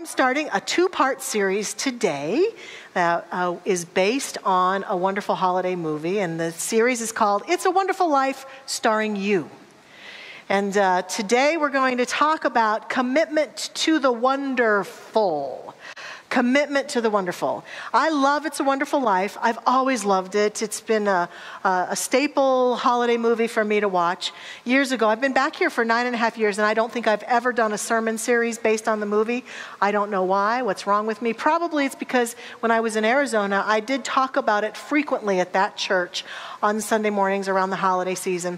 I'm starting a two-part series today that is based on a wonderful holiday movie, and the series is called It's a Wonderful Life, starring you. And today we're going to talk about commitment to the wonderful. Commitment to the wonderful. I love It's a Wonderful Life. I've always loved it. It's been a staple holiday movie for me to watch. Years ago, I've been back here for 9.5 years, and I don't think I've ever done a sermon series based on the movie. I don't know why. What's wrong with me? Probably it's because when I was in Arizona, I did talk about it frequently at that church on Sunday mornings around the holiday season.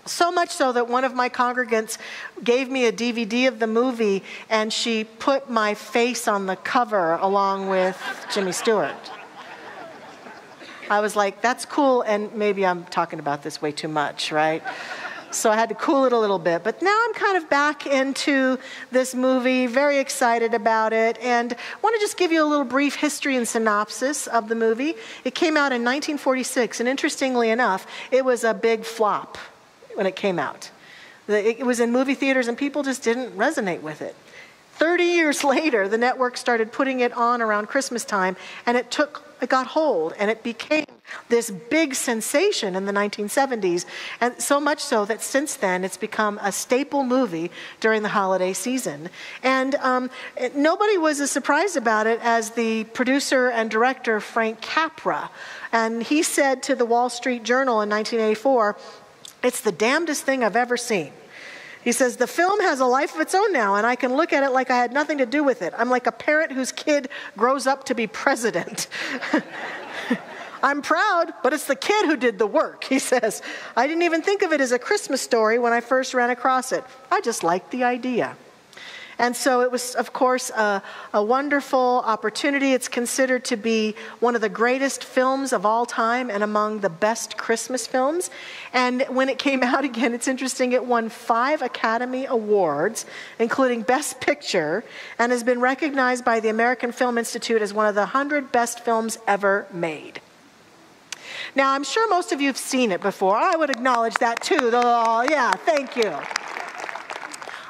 So much so that one of my congregants gave me a DVD of the movie, and she put my face on the cover along with Jimmy Stewart. I was like, that's cool, and maybe I'm talking about this way too much, right? So I had to cool it a little bit. But now I'm kind of back into this movie, very excited about it, and I want to just give you a little brief history and synopsis of the movie. It came out in 1946, and interestingly enough, it was a big flop when it came out. It was in movie theaters and people just didn't resonate with it. 30 years later, the network started putting it on around Christmas time, and it got hold, and it became this big sensation in the 1970s, and so much so that since then it's become a staple movie during the holiday season. And nobody was as surprised about it as the producer and director Frank Capra. And he said to the Wall Street Journal in 1984, "It's the damnedest thing I've ever seen." He says, "The film has a life of its own now, and I can look at it like I had nothing to do with it. I'm like a parent whose kid grows up to be president." "I'm proud, but it's the kid who did the work," he says. "I didn't even think of it as a Christmas story when I first ran across it. I just liked the idea." And so it was, of course, a wonderful opportunity. It's considered to be one of the greatest films of all time and among the best Christmas films. And when it came out again, it's interesting, it won 5 Academy Awards, including Best Picture, and has been recognized by the American Film Institute as one of the 100 best films ever made. Now, I'm sure most of you have seen it before. I would acknowledge that too. Oh, yeah, thank you.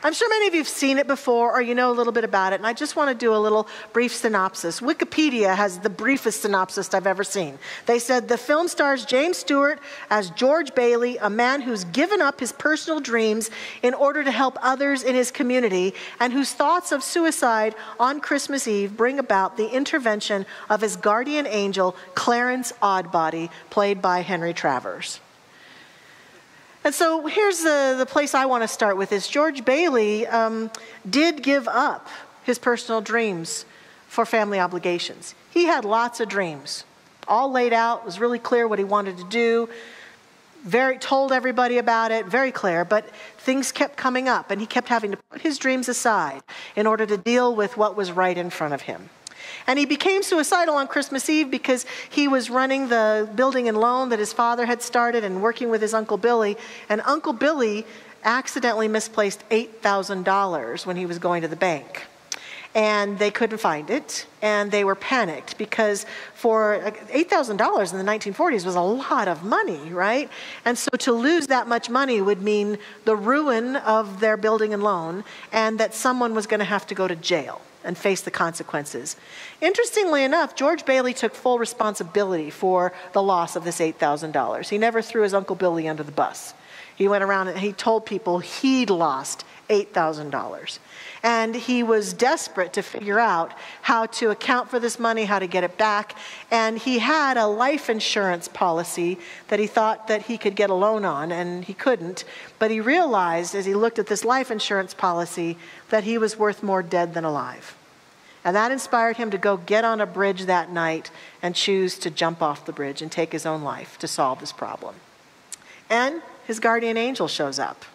I'm sure many of you have seen it before, or you know a little bit about it, and I just want to do a little brief synopsis. Wikipedia has the briefest synopsis I've ever seen. They said, "The film stars James Stewart as George Bailey, a man who's given up his personal dreams in order to help others in his community, and whose thoughts of suicide on Christmas Eve bring about the intervention of his guardian angel, Clarence Oddbody, played by Henry Travers." And so here's the place I want to start with is George Bailey did give up his personal dreams for family obligations. He had lots of dreams, all laid out, was really clear what he wanted to do, told everybody about it, very clear, but things kept coming up, and he kept having to put his dreams aside in order to deal with what was right in front of him. And he became suicidal on Christmas Eve because he was running the building and loan that his father had started and working with his Uncle Billy. And Uncle Billy accidentally misplaced $8,000 when he was going to the bank. And they couldn't find it, and they were panicked because for $8,000 in the 1940s was a lot of money, right? And so to lose that much money would mean the ruin of their building and loan, and that someone was going to have to go to jail and face the consequences. Interestingly enough, George Bailey took full responsibility for the loss of this $8,000. He never threw his Uncle Billy under the bus. He went around and he told people he'd lost $8,000. And he was desperate to figure out how to account for this money, how to get it back. And he had a life insurance policy that he thought that he could get a loan on, and he couldn't. But he realized as he looked at this life insurance policy that he was worth more dead than alive. And that inspired him to go get on a bridge that night and choose to jump off the bridge and take his own life to solve this problem. And his guardian angel shows up.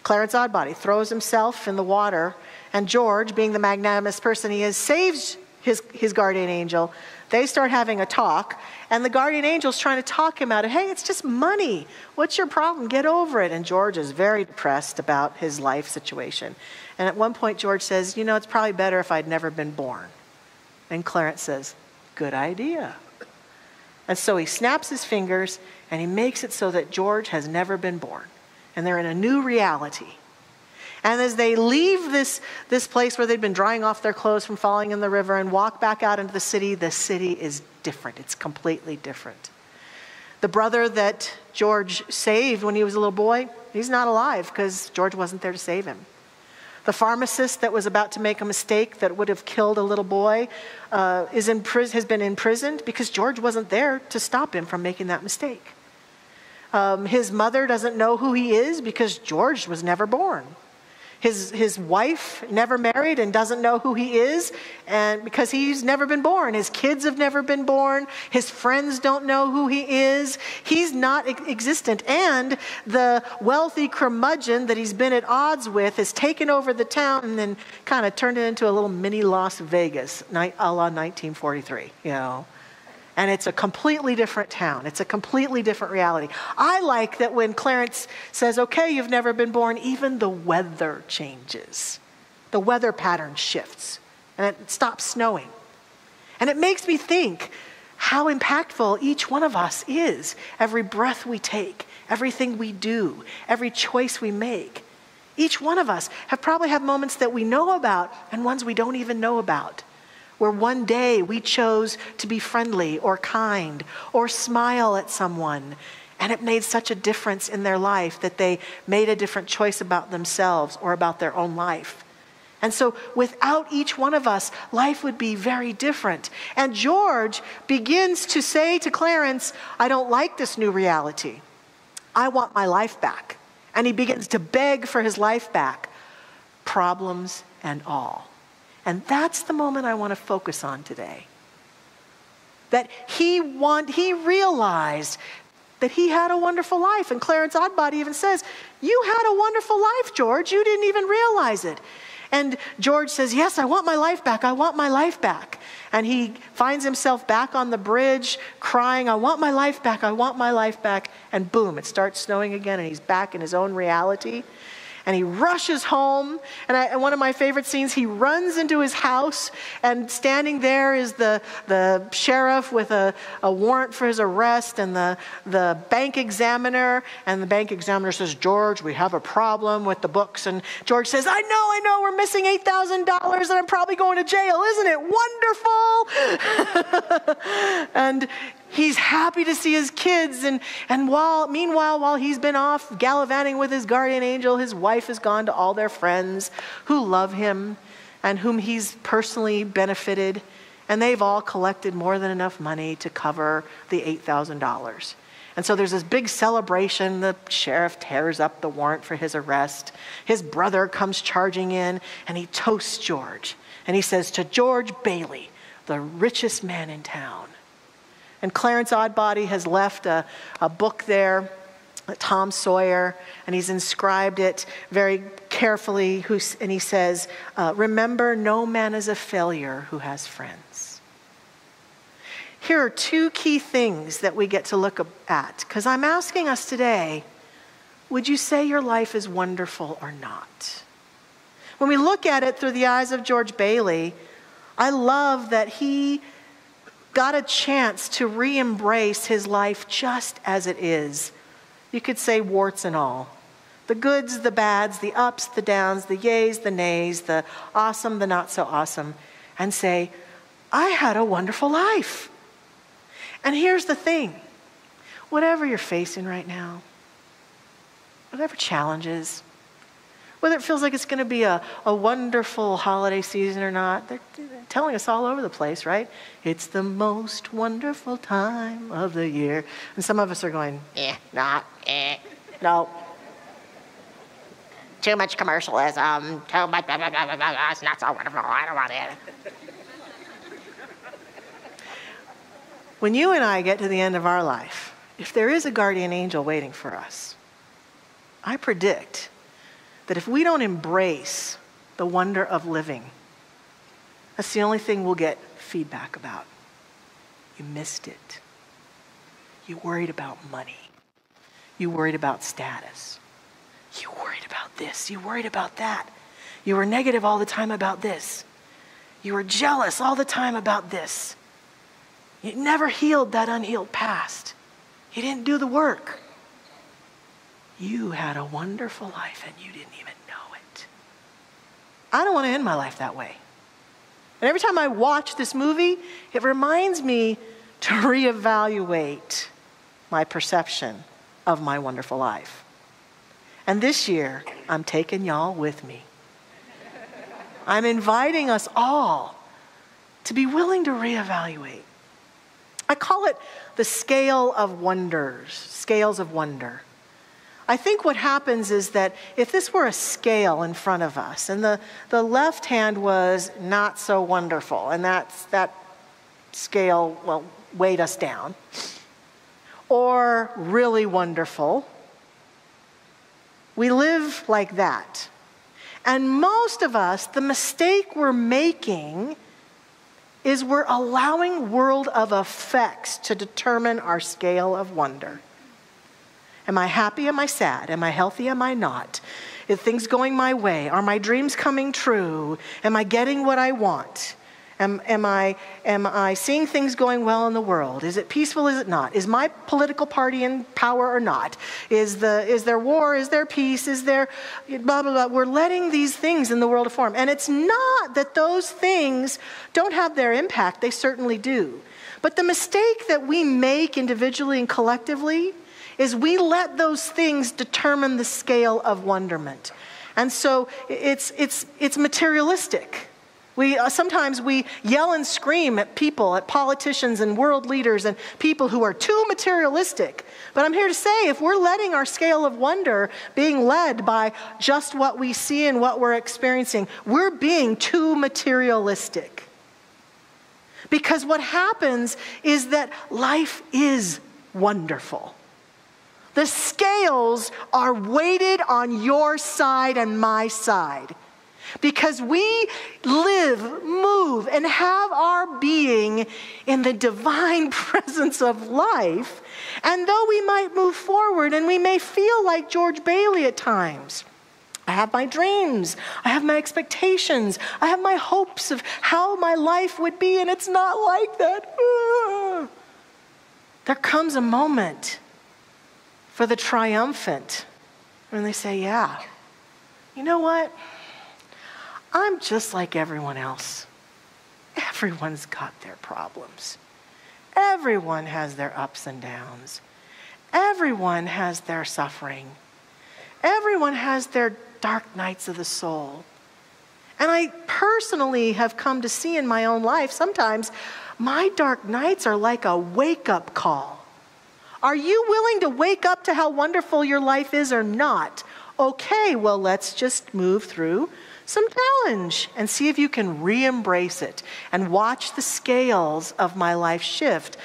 Clarence Oddbody throws himself in the water, and George, being the magnanimous person he is, saves his guardian angel. They start having a talk, and the guardian angel's trying to talk him out of, "Hey, it's just money. What's your problem? Get over it." And George is very depressed about his life situation. And at one point, George says, "You know, it's probably better if I'd never been born." And Clarence says, "Good idea." And so he snaps his fingers, and he makes it so that George has never been born. And they're in a new reality. And as they leave this place where they'd been drying off their clothes from falling in the river and walk back out into the city is different. It's completely different. The brother that George saved when he was a little boy, he's not alive because George wasn't there to save him. The pharmacist that was about to make a mistake that would have killed a little boy has been imprisoned because George wasn't there to stop him from making that mistake. His mother doesn't know who he is because George was never born. His wife never married and doesn't know who he is, and because he's never been born. His kids have never been born. His friends don't know who he is. He's not existent. And the wealthy curmudgeon that he's been at odds with has taken over the town and then kind of turned it into a little mini Las Vegas, a la 1943, you know. And it's a completely different town. It's a completely different reality. I like that when Clarence says, okay, you've never been born, even the weather changes. The weather pattern shifts and it stops snowing. And it makes me think how impactful each one of us is. Every breath we take, everything we do, every choice we make. Each one of us probably have moments that we know about and ones we don't even know about, where one day we chose to be friendly or kind or smile at someone, and it made such a difference in their life that they made a different choice about themselves or about their own life. And so without each one of us, life would be very different. And George begins to say to Clarence, I don't like this new reality. I want my life back. And he begins to beg for his life back, problems and all. And that's the moment I want to focus on today. That he realized that he had a wonderful life. And Clarence Oddbody even says, you had a wonderful life, George. You didn't even realize it. And George says, yes, I want my life back. I want my life back. And he finds himself back on the bridge crying, I want my life back. I want my life back. And boom, it starts snowing again and he's back in his own reality. And he rushes home, and one of my favorite scenes, he runs into his house, and standing there is the sheriff with a warrant for his arrest, and the bank examiner, and the bank examiner says, George, we have a problem with the books, and George says, I know, we're missing $8,000, and I'm probably going to jail, isn't it wonderful? And he's happy to see his kids, and meanwhile, while he's been off gallivanting with his guardian angel, his wife has gone to all their friends who love him and whom he's personally benefited, and they've all collected more than enough money to cover the $8,000. And so there's this big celebration. The sheriff tears up the warrant for his arrest. His brother comes charging in, and he toasts George. And he says, to George Bailey, the richest man in town. And Clarence Oddbody has left a book there, Tom Sawyer, and he's inscribed it very carefully, and he says, remember, no man is a failure who has friends. Here are two key things that we get to look at, because I'm asking us today, would you say your life is wonderful or not? When we look at it through the eyes of George Bailey, I love that he got a chance to re-embrace his life just as it is. You could say warts and all. The goods, the bads, the ups, the downs, the yays, the nays, the awesome, the not so awesome, and say, I had a wonderful life. And here's the thing. Whatever you're facing right now, whatever challenges, whether it feels like it's going to be a wonderful holiday season or not, they're telling us all over the place, right? It's the most wonderful time of the year. And some of us are going, no. Too much commercialism, too much, blah, blah, blah, blah, blah. It's not so wonderful, I don't want it. When you and I get to the end of our life, if there is a guardian angel waiting for us, I predict that if we don't embrace the wonder of living, that's the only thing we'll get feedback about. You missed it. You worried about money. You worried about status. You worried about this. You worried about that. You were negative all the time about this. You were jealous all the time about this. You never healed that unhealed past. You didn't do the work. You had a wonderful life and you didn't even know it. I don't want to end my life that way. And every time I watch this movie, it reminds me to reevaluate my perception of my wonderful life. And this year, I'm taking y'all with me. I'm inviting us all to be willing to reevaluate. I call it the scale of wonders, scales of wonder. I think what happens is that if this were a scale in front of us, and the left hand was not so wonderful, and that scale, well, weighed us down, or really wonderful, we live like that. And most of us, the mistake we're making is we're allowing world of effects to determine our scale of wonder. Am I happy? Am I sad? Am I healthy? Am I not? Are things going my way? Are my dreams coming true? Am I getting what I want? Am I seeing things going well in the world? Is it peaceful? Is it not? Is my political party in power or not? Is there war? Is there peace? Is there blah, blah, blah? We're letting these things in the world form. And it's not that those things don't have their impact. They certainly do. But the mistake that we make individually and collectively is we let those things determine the scale of wonderment. And so it's materialistic. Sometimes we yell and scream at people, at politicians and world leaders and people who are too materialistic. But I'm here to say, if we're letting our scale of wonder being led by just what we see and what we're experiencing, we're being too materialistic. Because what happens is that life is wonderful. The scales are weighted on your side and my side. Because we live, move, and have our being in the divine presence of life. And though we might move forward and we may feel like George Bailey at times, I have my dreams, I have my expectations, I have my hopes of how my life would be, and it's not like that. There comes a moment for the triumphant when they say, yeah, you know what? I'm just like everyone else. Everyone's got their problems. Everyone has their ups and downs. Everyone has their suffering. Everyone has their dark nights of the soul. And I personally have come to see in my own life, sometimes my dark nights are like a wake-up call. Are you willing to wake up to how wonderful your life is or not? Okay, well, let's just move through some challenge and see if you can re-embrace it and watch the scales of my life shift.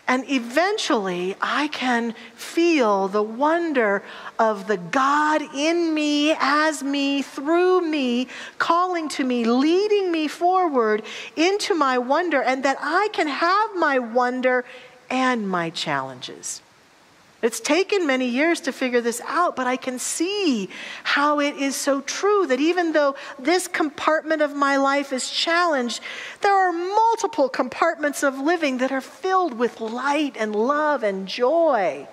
And eventually I can feel the wonder of the God in me, as me, through me, calling to me, leading me forward into my wonder, and that I can have my wonder and my challenges. It's taken many years to figure this out, but I can see how it is so true that even though this compartment of my life is challenged, there are multiple compartments of living that are filled with light and love and joy.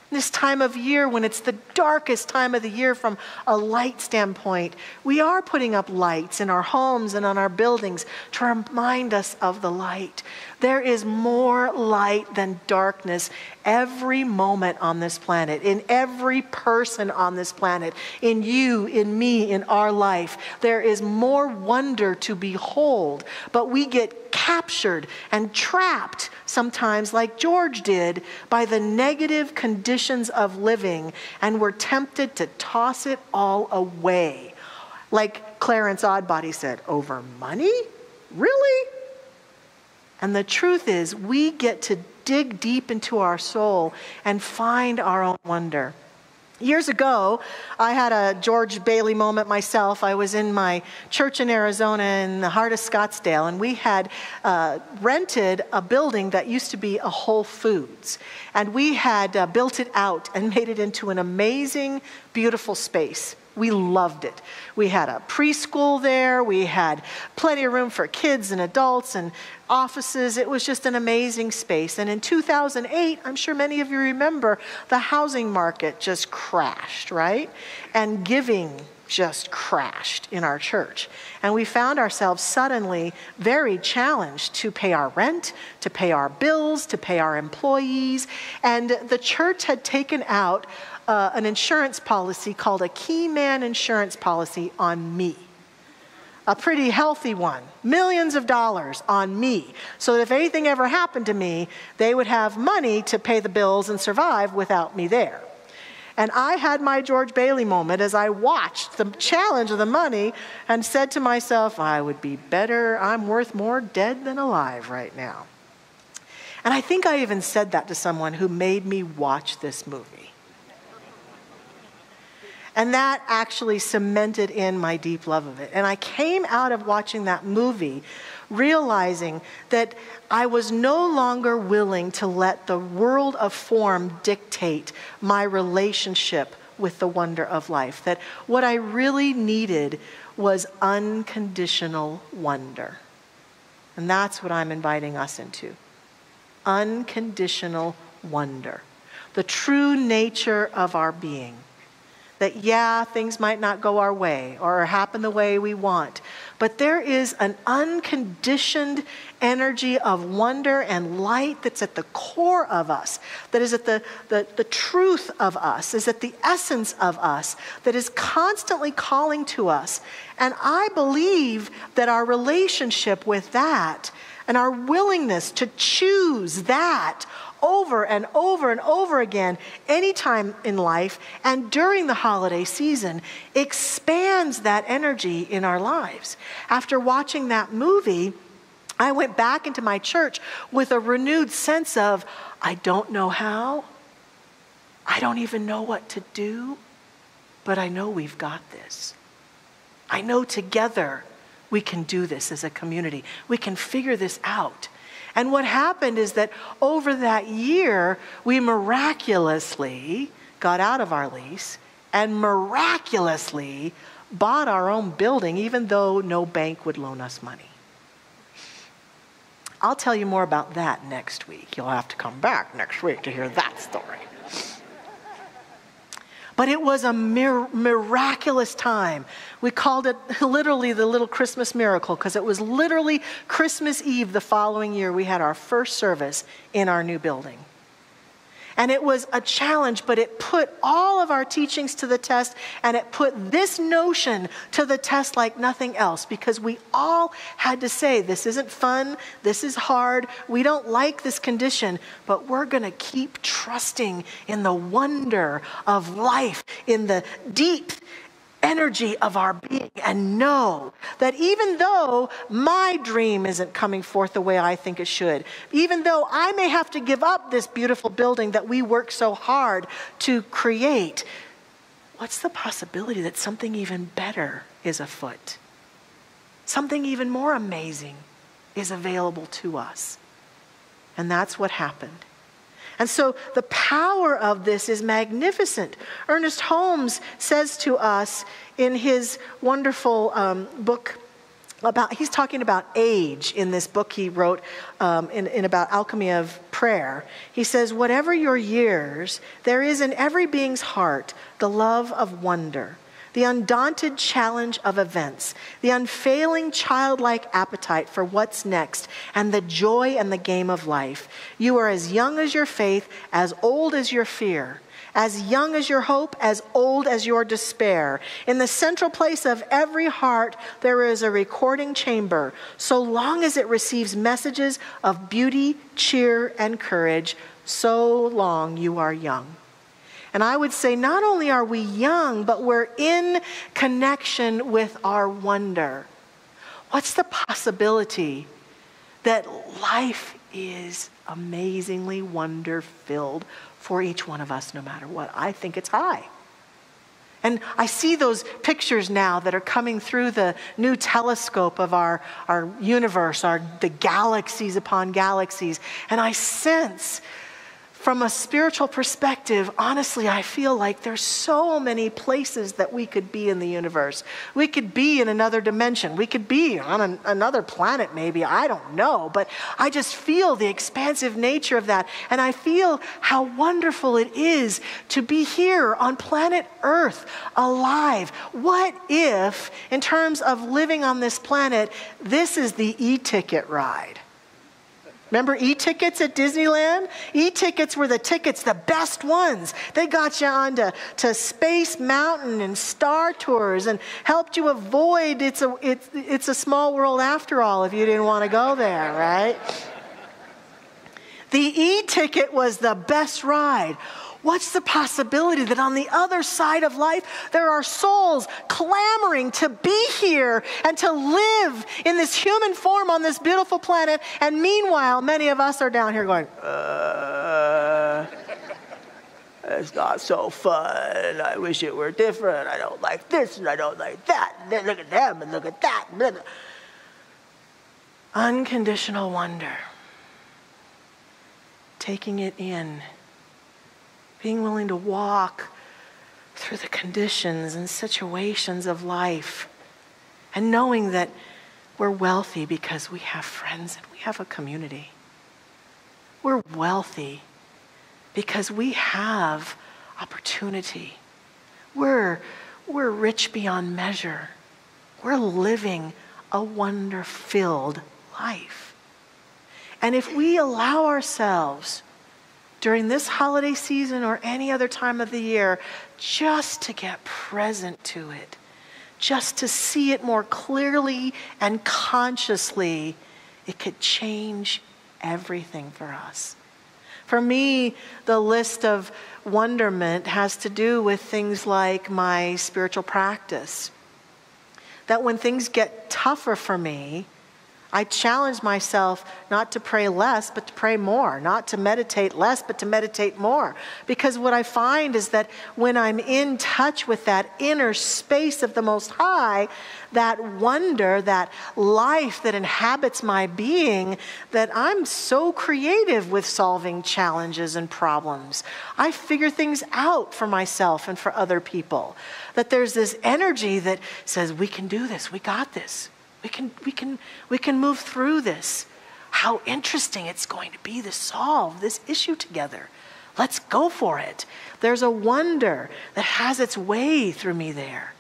This time of year, when it's the darkest time of the year from a light standpoint, we are putting up lights in our homes and on our buildings to remind us of the light. There is more light than darkness every moment on this planet, in every person on this planet, in you, in me, in our life. There is more wonder to behold, but we get captured and trapped sometimes, like George did, by the negative conditions of living, and we're tempted to toss it all away. Like Clarence Oddbody said, over money? Really? And the truth is, we get to dig deep into our soul and find our own wonder. Years ago, I had a George Bailey moment myself. I was in my church in Arizona in the heart of Scottsdale, and we had rented a building that used to be a Whole Foods. And we had built it out and made it into an amazing, beautiful space. We loved it. We had a preschool there. We had plenty of room for kids and adults and offices. It was just an amazing space. And in 2008, I'm sure many of you remember, the housing market just crashed, right? And giving just crashed in our church. And we found ourselves suddenly very challenged to pay our rent, to pay our bills, to pay our employees. And the church had taken out an insurance policy called a key man insurance policy on me. A pretty healthy one, millions of dollars on me. So that if anything ever happened to me, they would have money to pay the bills and survive without me there. And I had my George Bailey moment as I watched the challenge of the money and said to myself, I would be better, I'm worth more dead than alive right now. And I think I even said that to someone who made me watch this movie. And that actually cemented in my deep love of it. And I came out of watching that movie realizing that I was no longer willing to let the world of form dictate my relationship with the wonder of life. That what I really needed was unconditional wonder. And that's what I'm inviting us into. Unconditional wonder. The true nature of our being. That, yeah, things might not go our way or happen the way we want, but there is an unconditioned energy of wonder and light that's at the core of us, that is at the truth of us, is at the essence of us, that is constantly calling to us. And I believe that our relationship with that and our willingness to choose that over and over and over again, anytime in life and during the holiday season, expands that energy in our lives. After watching that movie, I went back into my church with a renewed sense of, I don't know how, I don't even know what to do, but I know we've got this. I know together we can do this as a community. We can figure this out. And what happened is that over that year, we miraculously got out of our lease and miraculously bought our own building, even though no bank would loan us money. I'll tell you more about that next week. You'll have to come back next week to hear that story. But it was a miraculous time. We called it literally the little Christmas miracle because it was literally Christmas Eve the following year we had our first service in our new building. And it was a challenge, but it put all of our teachings to the test, and it put this notion to the test like nothing else, because we all had to say, this isn't fun, this is hard, we don't like this condition, but we're going to keep trusting in the wonder of life, in the deep energy of our being, and know that even though my dream isn't coming forth the way I think it should, even though I may have to give up this beautiful building that we work so hard to create, what's the possibility that something even better is afoot? Something even more amazing is available to us. And that's what happened. And so the power of this is magnificent. Ernest Holmes says to us in his wonderful book he's talking about age in this book he wrote in about alchemy of prayer. He says, whatever your years, there is in every being's heart the love of wonder, the undaunted challenge of events, the unfailing childlike appetite for what's next, and the joy and the game of life. You are as young as your faith, as old as your fear, as young as your hope, as old as your despair. In the central place of every heart, there is a recording chamber, so long as it receives messages of beauty, cheer, and courage, so long you are young. And I would say not only are we young, but we're in connection with our wonder. What's the possibility that life is amazingly wonder-filled for each one of us, no matter what? I think it's high. And I see those pictures now that are coming through the new telescope of our universe, the galaxies upon galaxies, and I sense from a spiritual perspective, honestly, I feel like there's so many places that we could be in the universe. We could be in another dimension. We could be on another planet maybe. I don't know. But I just feel the expansive nature of that. And I feel how wonderful it is to be here on planet Earth, alive. What if, in terms of living on this planet, this is the e-ticket ride? Remember e-tickets at Disneyland? E-tickets were the tickets, the best ones. They got you on to Space Mountain and Star Tours and helped you avoid It's a Small World After All if you didn't want to go there, right? The e-ticket was the best ride. What's the possibility that on the other side of life, there are souls clamoring to be here and to live in this human form on this beautiful planet? And meanwhile, many of us are down here going, it's not so fun. I wish it were different. I don't like this and I don't like that. And then look at them and look at that. Unconditional wonder. Taking it in. Being willing to walk through the conditions and situations of life, and knowing that we're wealthy because we have friends and we have a community. We're wealthy because we have opportunity. We're rich beyond measure. We're living a wonder-filled life. And if we allow ourselves during this holiday season or any other time of the year, just to get present to it, just to see it more clearly and consciously, it could change everything for us. For me, the list of wonderment has to do with things like my spiritual practice. That when things get tougher for me, I challenge myself not to pray less, but to pray more, not to meditate less, but to meditate more. Because what I find is that when I'm in touch with that inner space of the Most High, that wonder, that life that inhabits my being, that I'm so creative with solving challenges and problems. I figure things out for myself and for other people. That there's this energy that says, we can do this, we got this. We can move through this. How interesting it's going to be to solve this issue together. Let's go for it. There's a wonder that has its way through me there.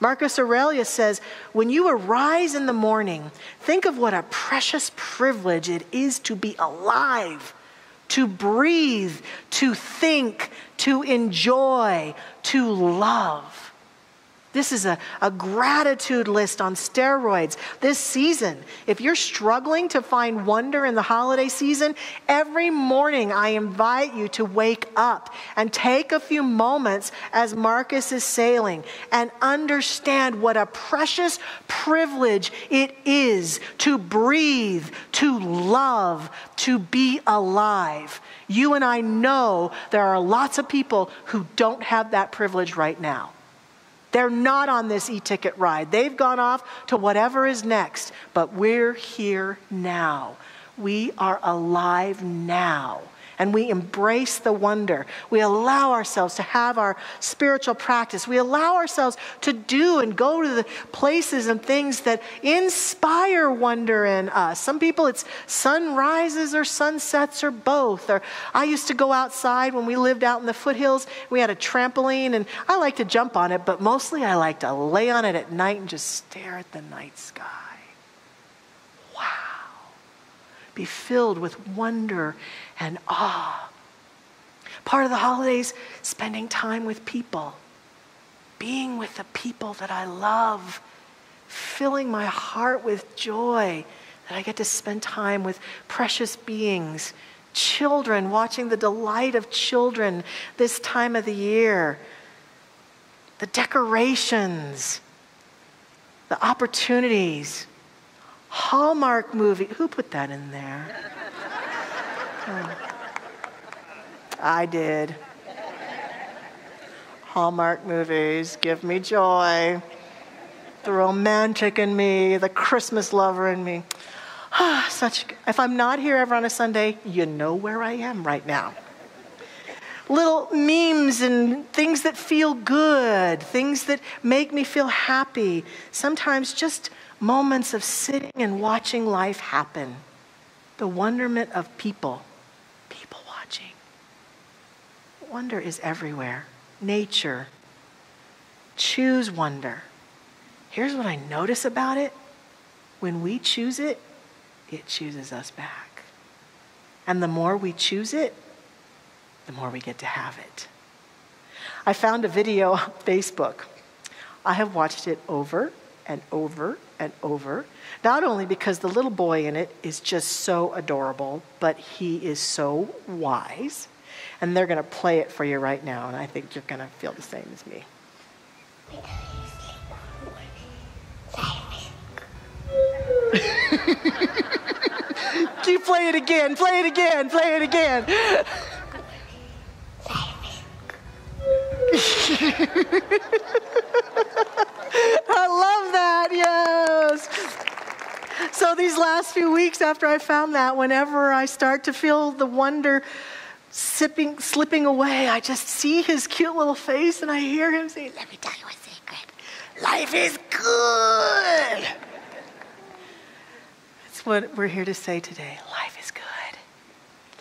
Marcus Aurelius says, when you arise in the morning, think of what a precious privilege it is to be alive, to breathe, to think, to enjoy, to love. This is a gratitude list on steroids. This season, if you're struggling to find wonder in the holiday season, every morning I invite you to wake up and take a few moments as Marcus is sailing and understand what a precious privilege it is to breathe, to love, to be alive. You and I know there are lots of people who don't have that privilege right now. They're not on this e-ticket ride. They've gone off to whatever is next. But we're here now. We are alive now. And we embrace the wonder. We allow ourselves to have our spiritual practice. We allow ourselves to do and go to the places and things that inspire wonder in us. Some people it's sunrises or sunsets or both. Or I used to go outside when we lived out in the foothills. We had a trampoline and I like to jump on it, but mostly I like to lay on it at night and just stare at the night sky. Wow. Be filled with wonder and awe. Part of the holidays, spending time with people. Being with the people that I love. Filling my heart with joy that I get to spend time with precious beings. Children, watching the delight of children this time of the year. The decorations. The opportunities. Hallmark movie. Who put that in there? I did. Hallmark movies give me joy. The romantic in me, the Christmas lover in me. If I'm not here ever on a Sunday, you know where I am right now. little memes and things that feel good, things that make me feel happy. Sometimes just moments of sitting and watching life happen. The wonderment of people watching. Wonder is everywhere. Nature. Choose wonder. Here's what I notice about it. When we choose it, it chooses us back. And the more we choose it, the more we get to have it. I found a video on Facebook. I have watched it over and over and over, not only because the little boy in it is just so adorable, but he is so wise. And they're going to play it for you right now, and I think you're going to feel the same as me. You play it again, play it again, play it again. I love that, yes. So these last few weeks after I found that, whenever I start to feel the wonder slipping away, I just see his cute little face and I hear him say, "Let me tell you a secret. Life is good." That's what we're here to say today. Life is good.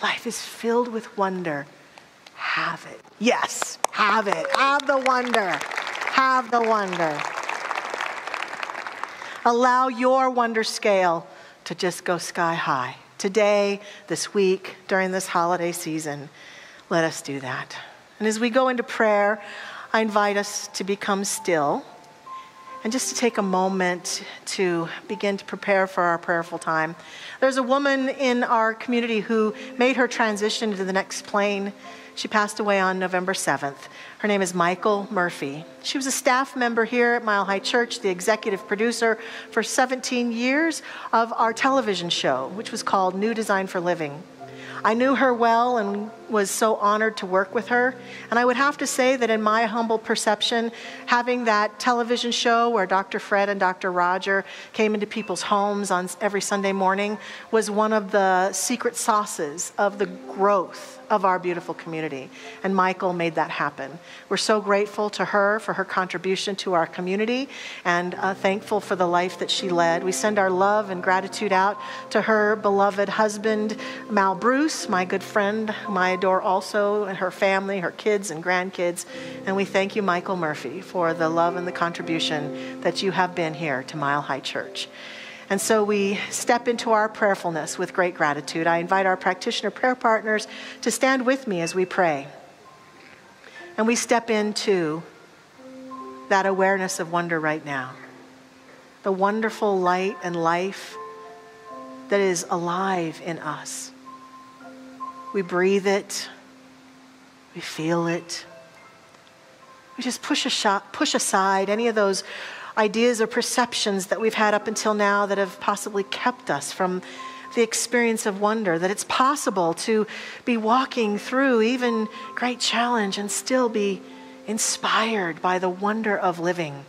Life is filled with wonder. Have it. Yes, have it. Have the wonder. Have the wonder. Allow your wonder scale to just go sky high. Today, this week, during this holiday season, let us do that. And as we go into prayer, I invite us to become still and just to take a moment to begin to prepare for our prayerful time. There's a woman in our community who made her transition to the next plane. She passed away on November 7th. Her name is Michelle Murphy. She was a staff member here at Mile High Church, the executive producer for 17 years of our television show, which was called New Design for Living. I knew her well and was so honored to work with her. And I would have to say that in my humble perception, having that television show where Dr. Fred and Dr. Roger came into people's homes on every Sunday morning was one of the secret sauces of the growth of our beautiful community. And Michelle made that happen. We're so grateful to her for her contribution to our community and thankful for the life that she led. We send our love and gratitude out to her beloved husband, Mal Bruce, my good friend, whom I adore also, and her family, her kids and grandkids. And we thank you, Michelle Murphy, for the love and the contribution that you have been here to Mile High Church. And so we step into our prayerfulness with great gratitude. I invite our practitioner prayer partners to stand with me as we pray. And we step into that awareness of wonder right now. The wonderful light and life that is alive in us. We breathe it. We feel it. We just push aside any of those ideas or perceptions that we've had up until now that have possibly kept us from the experience of wonder, that it's possible to be walking through even great challenge and still be inspired by the wonder of living.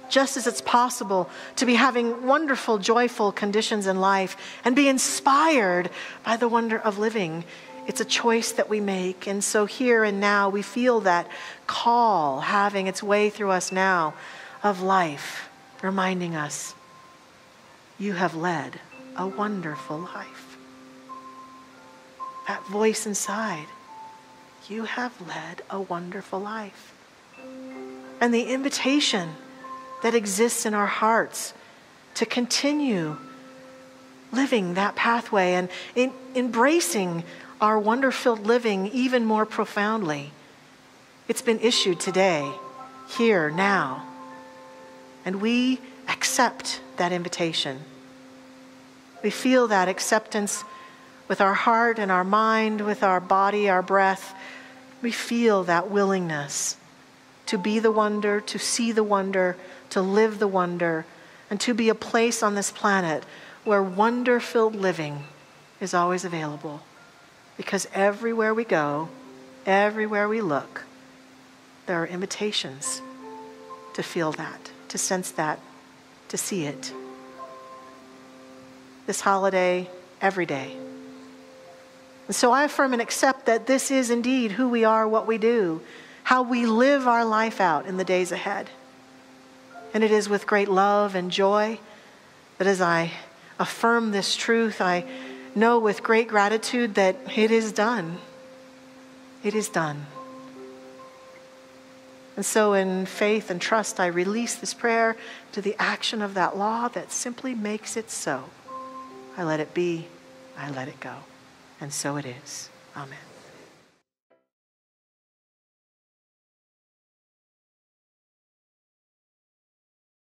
Just as it's possible to be having wonderful, joyful conditions in life and be inspired by the wonder of living. It's a choice that we make. And so here and now, we feel that call having its way through us now of life, reminding us, you have led a wonderful life. That voice inside, you have led a wonderful life. And the invitation that exists in our hearts to continue living that pathway and embracing our wonder-filled living even more profoundly. It's been issued today, here, now. And we accept that invitation. We feel that acceptance with our heart and our mind, with our body, our breath. We feel that willingness to be the wonder, to see the wonder, to live the wonder, and to be a place on this planet where wonder-filled living is always available. Because everywhere we go, everywhere we look, there are invitations to feel that, to sense that, to see it. This holiday, every day, And so I affirm and accept that this is indeed who we are, what we do, how we live our life out in the days ahead. And it is with great love and joy that as I affirm this truth, I know with great gratitude that it is done. It is done. And so in faith and trust, I release this prayer to the action of that law that simply makes it so. I let it be. I let it go. And so it is. Amen.